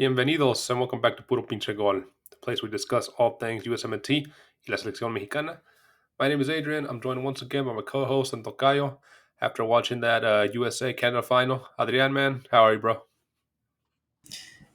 Bienvenidos and welcome back to Puro Pinche Gol, the place where we discuss all things USMNT y la selección mexicana. My name is Adrian. I'm joined once again by my co-host and Tocayo after watching that USA-Canada final. Adrian, man, how are you, bro?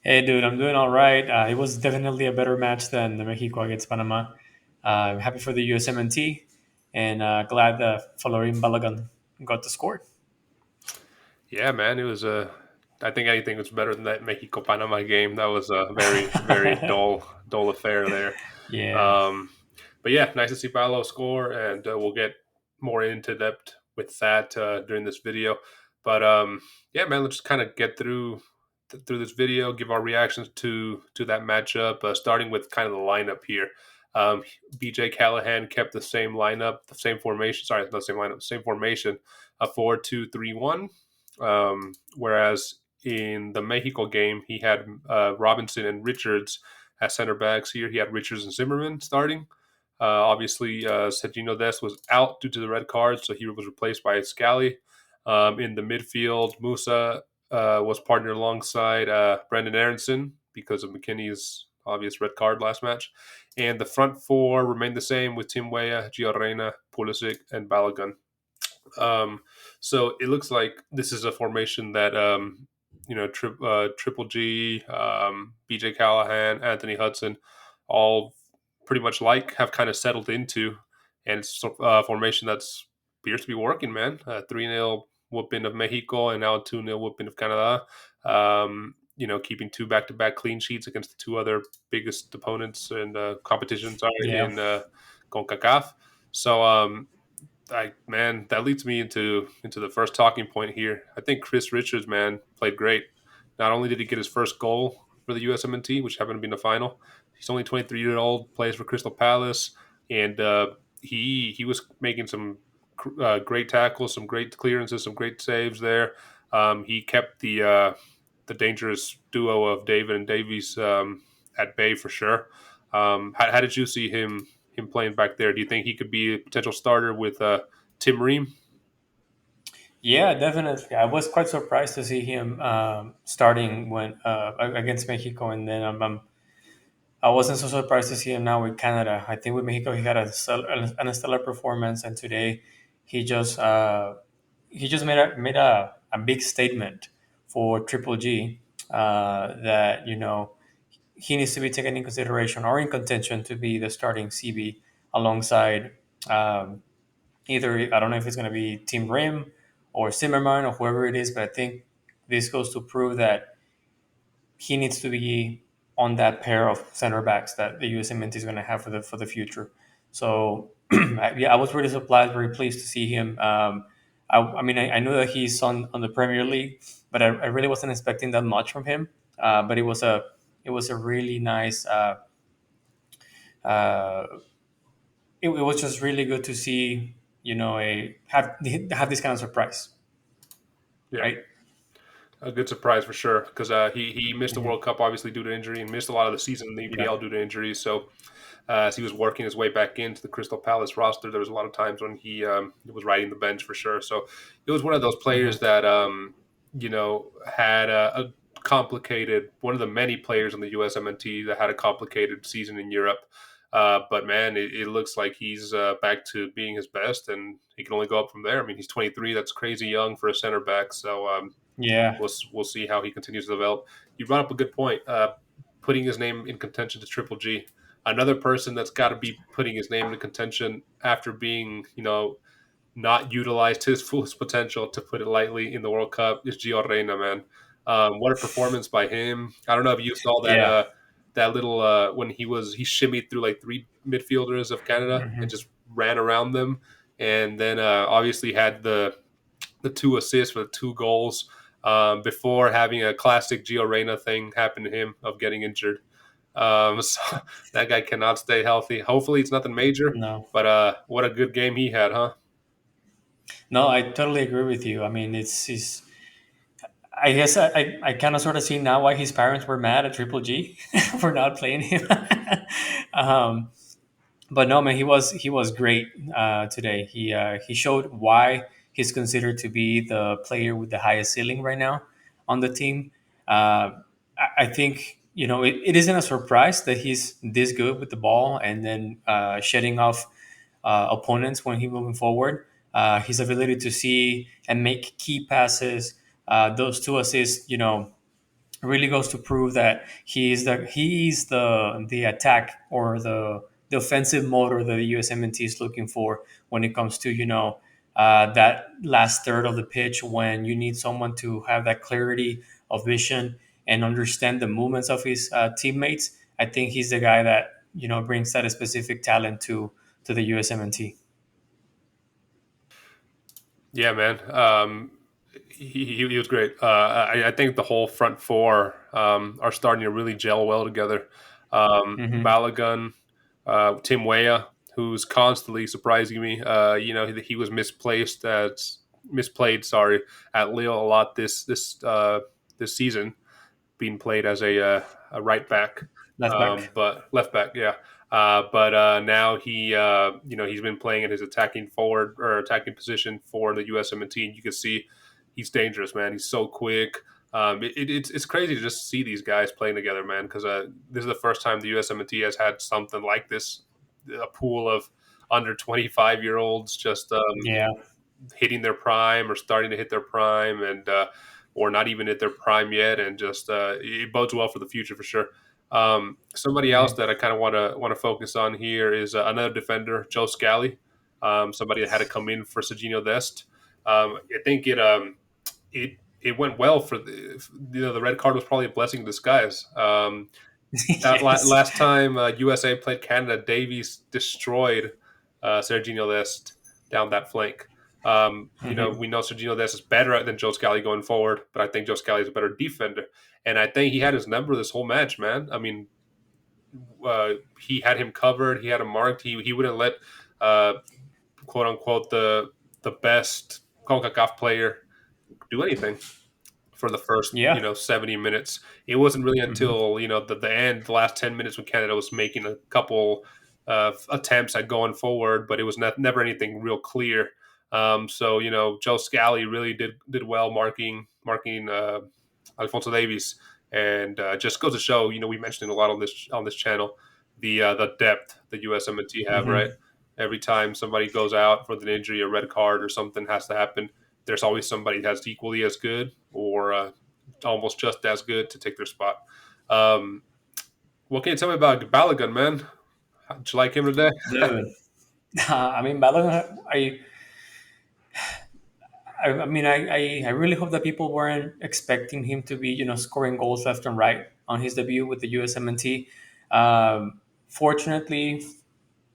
Hey, dude, I'm doing all right. It was definitely a better match than the Mexico against Panama. I'm happy for the USMNT and glad that following Balogun got the score. Yeah, man, it was I think anything was better than that Mexico-Panama game. That was a very dull affair there. Yeah. Um, but yeah, nice to see Balo score, and we'll get more into depth with that during this video. But yeah, man, let's just kind of get through this video, give our reactions to that matchup, starting with kind of the lineup here. BJ Callahan kept the same lineup, the same formation. Sorry, not the same lineup, same formation, a 4-2-3-1. Whereas in the Mexico game, he had Robinson and Richards as center backs. Here, he had Richards and Zimmerman starting. Obviously, Sergino Dest was out due to the red card, so he was replaced by Scally. In the midfield, Musa was partnered alongside Brandon Aronson because of McKennie's obvious red card last match. And the front four remained the same with Tim Weah, Gio Reina, Pulisic, and Balogun. So it looks like this is a formation that Triple G, BJ Callahan, Anthony Hudson, all pretty much have kind of settled into, and it's a formation that's appears to be working, man. 3-0 whooping of Mexico and now 2-0 whooping of Canada. Keeping two back-to-back clean sheets against the two other biggest opponents and competitions Yeah. in CONCACAF. So that leads me into the first talking point here. I think Chris Richards, man, played great. Not only did he get his first goal for the USMNT, which happened to be in the final, he's only 23 years old, plays for Crystal Palace, and he was making some great tackles, some great clearances, some great saves there. He kept the dangerous duo of David and Davies at bay for sure. How did you see him playing back there? Do you think he could be a potential starter with Tim Ream? Yeah, definitely. I was quite surprised to see him starting when against Mexico, and then I wasn't so surprised to see him now with Canada. I think with Mexico he had a stellar performance, and today he just made a big statement for Triple G that he needs to be taken in consideration or in contention to be the starting CB alongside um, either I don't know if it's going to be Team Rim or Zimmerman or whoever it is, but I think this goes to prove that he needs to be on that pair of center backs that the USMNT is going to have for the future. So I was really surprised, very pleased to see him. I knew that he's on the Premier League, but I really wasn't expecting that much from him. But it was a really nice. Uh, it was just really good to see have this kind of surprise, Yeah, right? a good surprise for sure because he missed the Mhm. World Cup obviously due to injury and missed a lot of the season in the Yeah. EPL due to injury. So as he was working his way back into the Crystal Palace roster, there was a lot of times when he was riding the bench for sure. So it was one of those Mhm. players that had a complicated, one of the many players in the USMNT that had a complicated season in Europe. But man, it looks like he's back to being his best, and he can only go up from there. I mean, he's 23. That's crazy young for a center back. So Yeah. we'll see how he continues to develop. You brought up a good point. Putting his name in contention to Triple G. Another person that's got to be putting his name in contention after being, not utilized his fullest potential, to put it lightly, in the World Cup is Gio Reina, man. What a performance by him! I don't know if you saw that Yeah. that little when he shimmied through like three midfielders of Canada and Mhm. just ran around them, and then obviously had the two assists for the two goals before having a classic Gio Reina thing happen to him of getting injured. So that guy cannot stay healthy. Hopefully, it's nothing major, No. but what a good game he had, huh? No, I totally agree with you. I mean, it's I guess I kind of sort of see now why his parents were mad at Triple G for not playing him. um, but no, man, he was great today. He showed why he's considered to be the player with the highest ceiling right now on the team. Uh, I think it isn't a surprise that he's this good with the ball and then shedding off opponents when he's moving forward. His ability to see and make key passes, those two assists, really goes to prove that he's the attack or the offensive motor that the USMNT is looking for when it comes to that last third of the pitch when you need someone to have that clarity of vision and understand the movements of his teammates. I think he's the guy that brings that specific talent to the USMNT. Yeah, man. He was great. I think the whole front four are starting to really gel well together. Hmm. Balogun, Tim Weah, who's constantly surprising me. He was misplayed. Sorry, at Lille a lot this season, being played as a right back, Left back. but left back, yeah. But now he's been playing in his attacking forward or attacking position for the USMNT, and you can see he's dangerous, man. He's so quick. It's crazy to just see these guys playing together, man. Because this is the first time the USMNT has had something like this, a pool of under 25-year olds just Yeah. hitting their prime or starting to hit their prime, and or not even at their prime yet, and just it bodes well for the future for sure. Somebody else Hmm. that I kind of want to focus on here is another defender, Joe Scally. Somebody that had to come in for Serginho Dest. I think it went well for the red card was probably a blessing in disguise. Yes. Last time USA played Canada, Davies destroyed Serginho Dest down that flank. Hmm. We know Serginho Dest is better than Joe Scally going forward, but I think Joe Scally is a better defender. And I think he had his number this whole match, man. I mean, he had him covered, he had him marked. He wouldn't let uh, quote unquote the best CONCACAF player do anything for the first Yeah. 70 minutes. It wasn't really Hmm. until the end, the last 10 minutes, when Canada was making a couple attempts at going forward, but it was never anything real clear. So Joe Scally really did well marking alphonsodavies, and just goes to show, we mentioned it a lot on this channel, the depth the USMNT have, right? Hmm. Every time somebody goes out with an injury, a red card, or something has to happen, there's always somebody that's equally as good or almost just as good to take their spot. Um, what can you tell me about Balogun, man? Did you like him today? Dude, I mean, Balogun, I really hope that people weren't expecting him to be, scoring goals left and right on his debut with the USMNT. Fortunately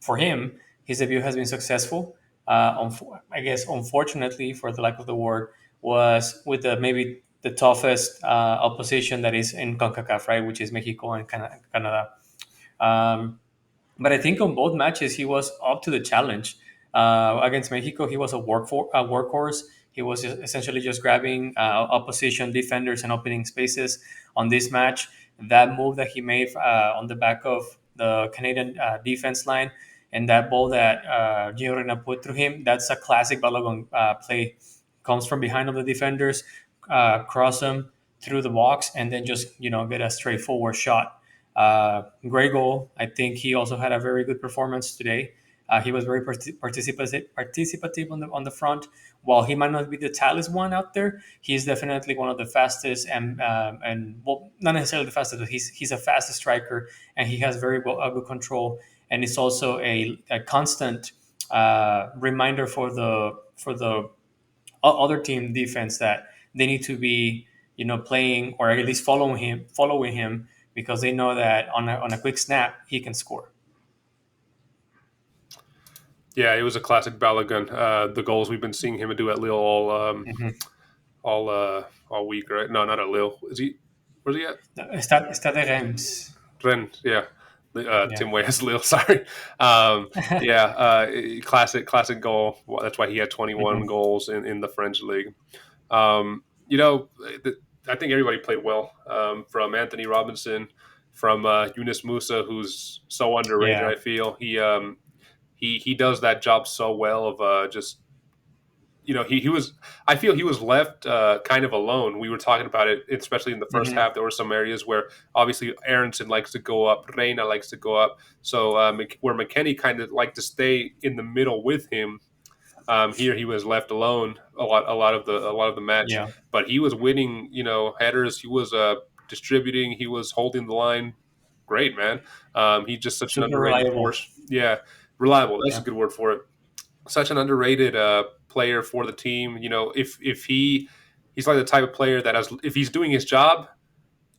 for him, his debut has been successful. I guess, unfortunately, for the lack of the word, was with maybe the toughest opposition that is in CONCACAF, right, which is Mexico and Canada. Um, but I think on both matches he was up to the challenge. Against Mexico, he was a workhorse. He was essentially just grabbing opposition defenders and opening spaces. On this match, that move that he made on the back of the Canadian defense line and that ball that Gio Reina put through him, that's a classic Balogun play. Comes from behind of the defenders, cross them through the box, and then just get a straightforward shot. Great goal. I think he also had a very good performance today. He was very participative on the front. While he might not be the tallest one out there, he's definitely one of the fastest and well, not necessarily the fastest, but he's a fastest striker and he has very good control. And it's also a constant reminder for the other team defense that they need to be playing or at least following him because they know that on a quick snap he can score. Yeah, it was a classic Balogun. The goals we've been seeing him do at Lille Mm-hmm. all week, right? No, not at Lille. Is he? Where's he at? Está de Reims. Rennes, yeah. Yeah. Tim Weah's Lille, sorry. Yeah, classic goal. That's why he had 21 Hmm. goals in the French league. Um, you know, I think everybody played well. From Anthony Robinson, from Yunus Musa, who's so underrated. Yeah. I feel he does that job so well of just he was. I feel he was left kind of alone. We were talking about it, especially in the first Hmm. half. There were some areas where obviously Aronson likes to go up, Reina likes to go up. So where McKennie kind of liked to stay in the middle with him. Here he was left alone a lot of the match, Yeah, but he was winning. Headers. He was distributing. He was holding the line. Great man. He's just such an super underrated reliable. force. Yeah, reliable. That's a Yeah, good word for it. Such an underrated player for the team. If he's like the type of player that if he's doing his job,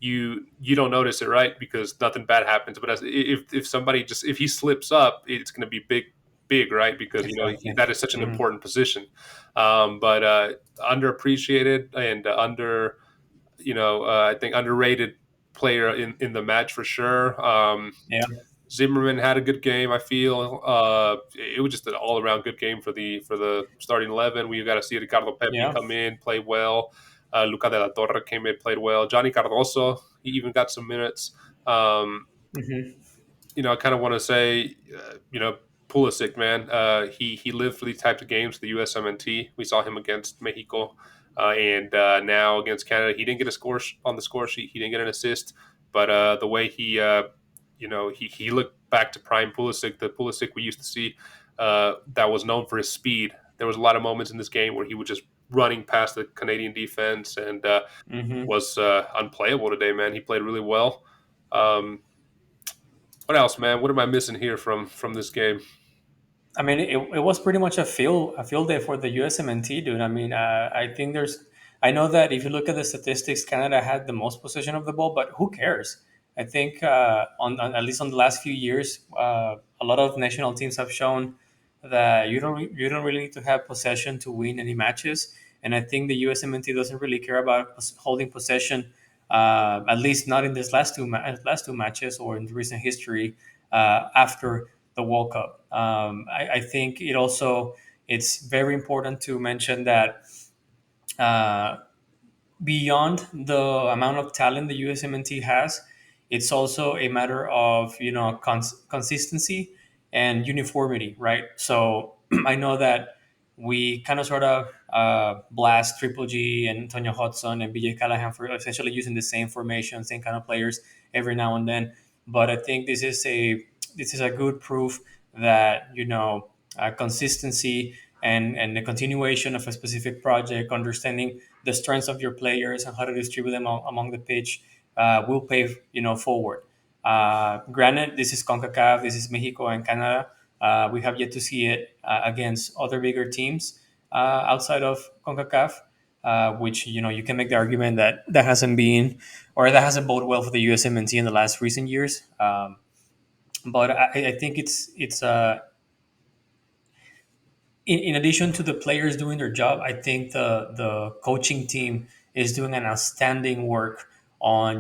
you don't notice it, right? Because nothing bad happens. But if somebody just if he slips up, it's going to be big, right? Because exactly. that is such an Hmm. important position. But underappreciated and I think underrated player in the match for sure. Yeah, Zimmerman had a good game. I feel it was just an all around good game for the starting 11. We got to see Ricardo Pepi yeah. come in, play well. Luca de la Torre came in, played well. Johnny Cardoso, he even got some minutes. Um, Hmm. I kind of want to say, Pulisic, man. He lived for these types of games, the USMNT. We saw him against Mexico, and now against Canada. He didn't get a score on the score sheet. He didn't get an assist, but the way he looked back to prime Pulisic, the Pulisic we used to see, that was known for his speed. There was a lot of moments in this game where he was just running past the Canadian defense and Hmm. was unplayable today. Man, he played really well. Um, what else, man? What am I missing here from this game? I mean, it was pretty much a field day for the USMNT, dude. I mean, I think I know that if you look at the statistics, Canada had the most possession of the ball, but who cares? I think on at least on the last few years, a lot of national teams have shown that you don't really need to have possession to win any matches, and I think the USMNT doesn't really care about holding possession, at least not in this last two matches or in recent history after the World Cup. I think it's very important to mention that uh, beyond the amount of talent the USMNT has, it's also a matter of consistency and uniformity, right? So I know that we kind of sort of blast Triple G and Tonya Hudson and BJ Callahan for essentially using the same formation, same kind of players every now and then. But I think this is a good proof that consistency and the continuation of a specific project, understanding the strengths of your players and how to distribute them among the pitch will pave forward. Granted, this is CONCACAF, this is Mexico and Canada. We have yet to see it against other bigger teams outside of CONCACAF, which you can make the argument that that hasn't been or that hasn't boded well for the USMNT in the last recent years. But I think it's in addition to the players doing their job, I think the coaching team is doing an outstanding work on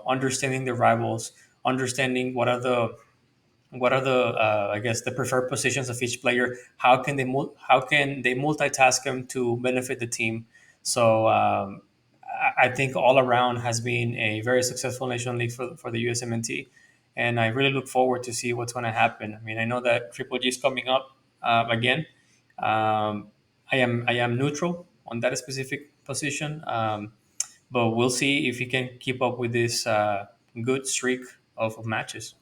understanding the rivals, understanding what are the I guess the preferred positions of each player. How can they multitask them to benefit the team? So I think all around has been a very successful Nation League for the USMNT, and I really look forward to see what's going to happen. I mean, I know that Triple G is coming up again. I am neutral on that specific position, but we'll see if he can keep up with this good streak of matches.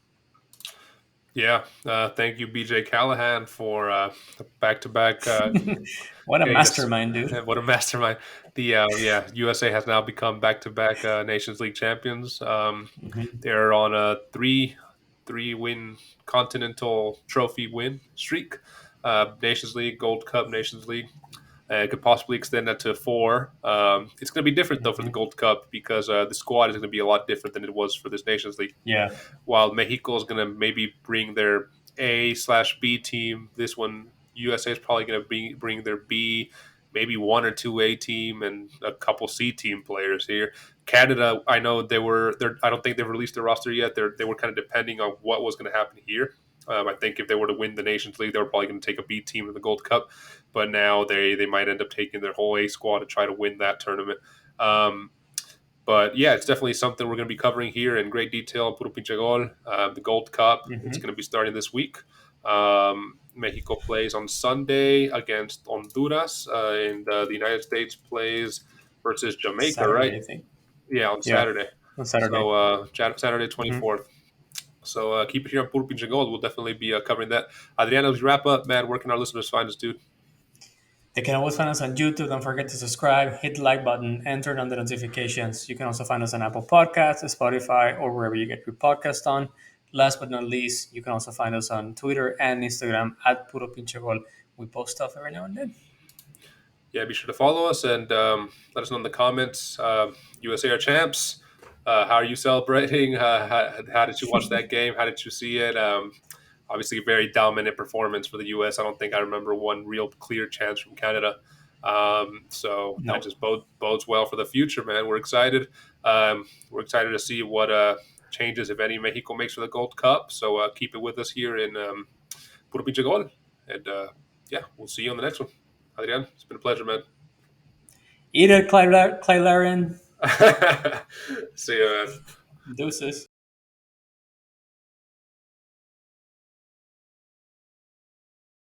Yeah, thank you, BJ Callahan, for back to back What a getting us. mastermind, dude. What a mastermind! The USA has now become back to back Nations League champions. Mhm. They're on a three win continental trophy win streak. Nations League, Gold Cup, Nations League. Could possibly extend that to four. It's going to be different though for the Mhm. Gold Cup because the squad is going to be a lot different than it was for this Nations League. Yeah. While Mexico is going to maybe bring their A/B team, this one USA is probably going to bring their B, maybe one or two A team and a couple C team players here. Canada, I know they were. I don't think they've released their roster yet. They were kind of depending on what was going to happen here. I think if they were to win the Nations League, they were probably going to take a B team in the Gold Cup, but now they might end up taking their whole A squad to try to win that tournament. Um, but yeah, it's definitely something we're going to be covering here in great detail. Puro Pinche Gol, the Gold Cup. It's Hmm. going to be starting this week. Um, Mexico plays on Sunday against Honduras, and the United States plays versus Jamaica, right? Saturday, I think. Yeah, on Yeah, Saturday. on Saturday. So Saturday Hmm. 24th. So keep it here on Puro Pinche Gol. We'll definitely be covering that. Adriana, as we wrap up, man, where can our listeners find us, dude? They can always find us on YouTube. Don't forget to subscribe, hit the like button, and turn on the notifications. You can also find us on Apple Podcasts, Spotify, or wherever you get your podcast on. Last but not least, you can also find us on Twitter and Instagram at Puro Pinche Gol. We post stuff every now and then. Yeah, be sure to follow us and let us know in the comments. USA are champs. How are you celebrating? How did you watch that game? How did you see it? Obviously, a very dominant performance for the US. I don't think I remember one real clear chance from Canada. So that No. just bodes well for the future, man. We're excited to see what changes, if any, Mexico makes for the Gold Cup. So keep it with us here in Puro Pinche Gol. And yeah, we'll see you on the next one. Adrian, it's been a pleasure, man. Eat it, Clay Laren. See you, man. Deuces.